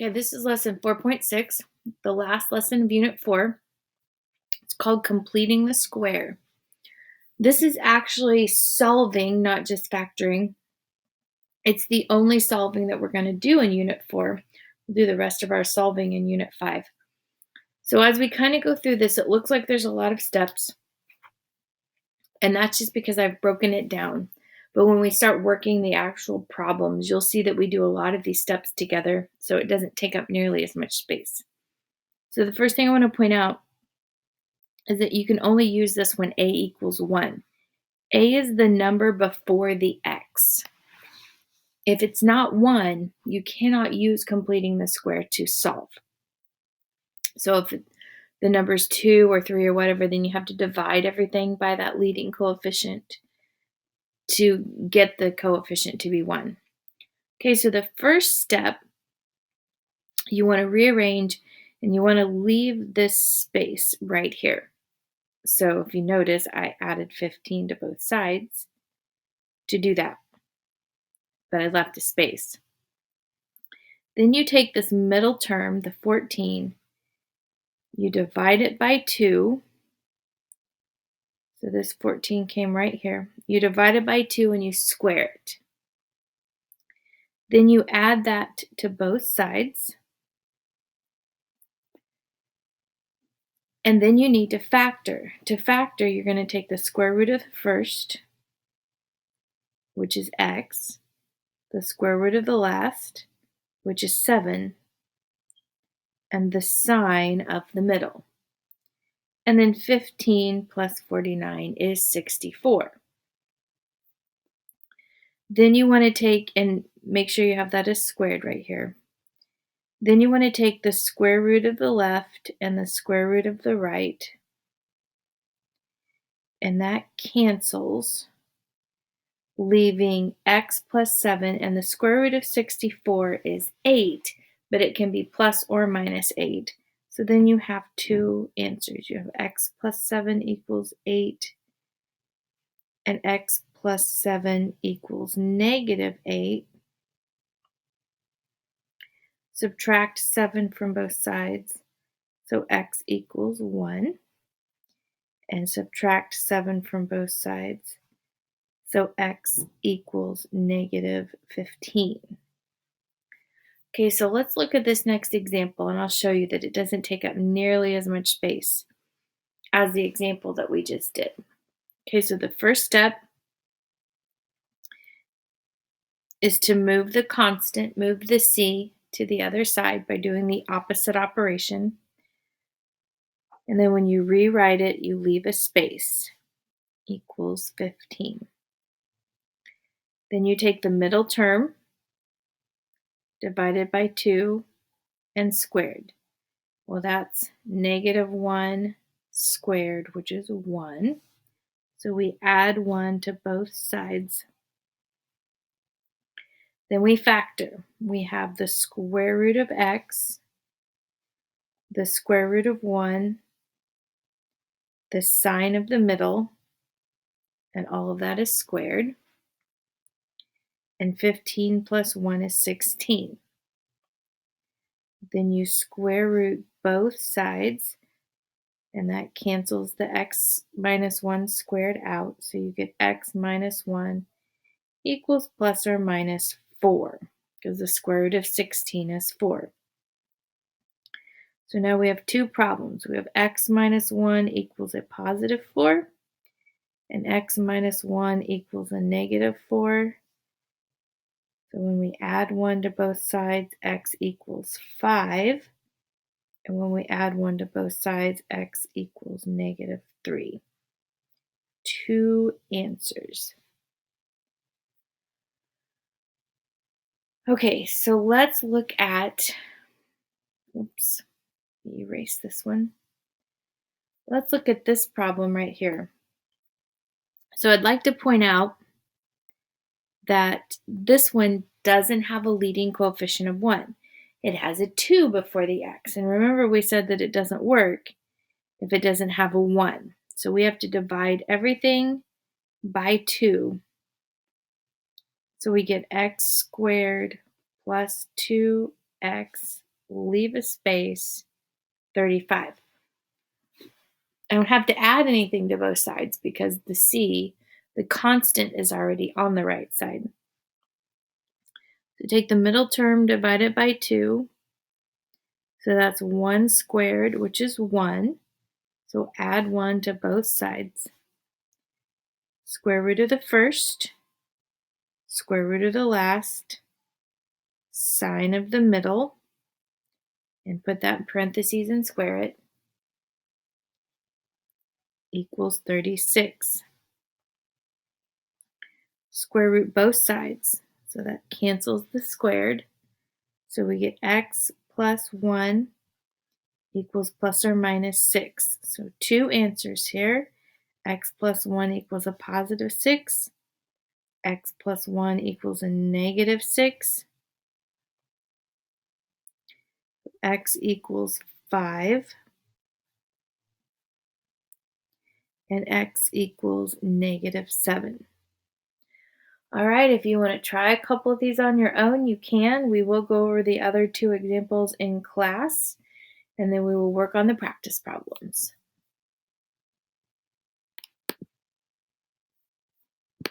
Okay, this is lesson 4.6, the last lesson of Unit 4. It's called Completing the Square. This is actually solving, not just factoring. It's the only solving that we're going to do in Unit 4. We'll do the rest of our solving in Unit 5. So as we kind of go through this, it looks like there's a lot of steps. And that's just because I've broken it down. But when we start working the actual problems, you'll see that we do a lot of these steps together, so it doesn't take up nearly as much space. So the first thing I want to point out is that you can only use this when a equals 1. A is the number before the x. If it's not 1, you cannot use completing the square to solve. So if the number's 2 or 3 or whatever, then you have to divide everything by that leading coefficient to get the coefficient to be 1. Okay, so the first step, you want to rearrange and you want to leave this space right here. So if you notice, I added 15 to both sides to do that, but I left a space. Then you take this middle term, the 14, you divide it by 2. So this 14 came right here. You divide it by 2 and you square it. Then you add that to both sides. And then you need to factor. To factor, you're going to take the square root of the first, which is x, the square root of the last, which is 7, and the sign of the middle. And then 15 plus 49 is 64. Then you want to take and make sure you have that as squared right here. Then you want to take the square root of the left and the square root of the right, and that cancels, leaving x plus 7, and the square root of 64 is 8, but it can be plus or minus 8. So then you have two answers. You have x plus 7 equals 8, and x plus 7 equals negative 8. Subtract 7 from both sides, so x equals 1. And subtract 7 from both sides, so x equals negative 15. Okay, so let's look at this next example, and I'll show you that it doesn't take up nearly as much space as the example that we just did. Okay, so the first step is to move the constant, move the c to the other side by doing the opposite operation. And then when you rewrite it, you leave a space, equals 15. Then you take the middle term, divided by 2, and squared. Well, that's negative 1 squared, which is 1. So we add 1 to both sides. Then we factor. We have the square root of x, the square root of 1, the sign of the middle, and all of that is squared. And 15 plus 1 is 16. Then you square root both sides, and that cancels the x minus 1 squared out. So you get x minus 1 equals plus or minus 4, because the square root of 16 is 4. So now we have two problems. We have x minus 1 equals a positive 4, and x minus 1 equals a negative 4. So when we add 1 to both sides, x equals 5. And when we add 1 to both sides, x equals negative 3. Two answers. Okay, so let's look at, oops, erase this one. Let's look at this problem right here. So I'd like to point out that this one doesn't have a leading coefficient of 1. It has a 2 before the x. And remember, we said that it doesn't work if it doesn't have a 1. So we have to divide everything by 2. So we get x squared plus 2x leave a space, 35. I don't have to add anything to both sides because the c, the constant, is already on the right side. So take the middle term, divide it by 2. So that's 1 squared, which is 1. So add 1 to both sides. Square root of the first, square root of the last, sine of the middle, and put that in parentheses and square it, equals 36. Square root both sides, so that cancels the squared. So we get x plus 1 equals plus or minus 6. So 2 answers here. X plus 1 equals a positive 6. X plus 1 equals a negative 6. X equals 5. And x equals negative 7. All right, if you want to try a couple of these on your own, you can. We will go over the other 2 examples in class, and then we will work on the practice problems.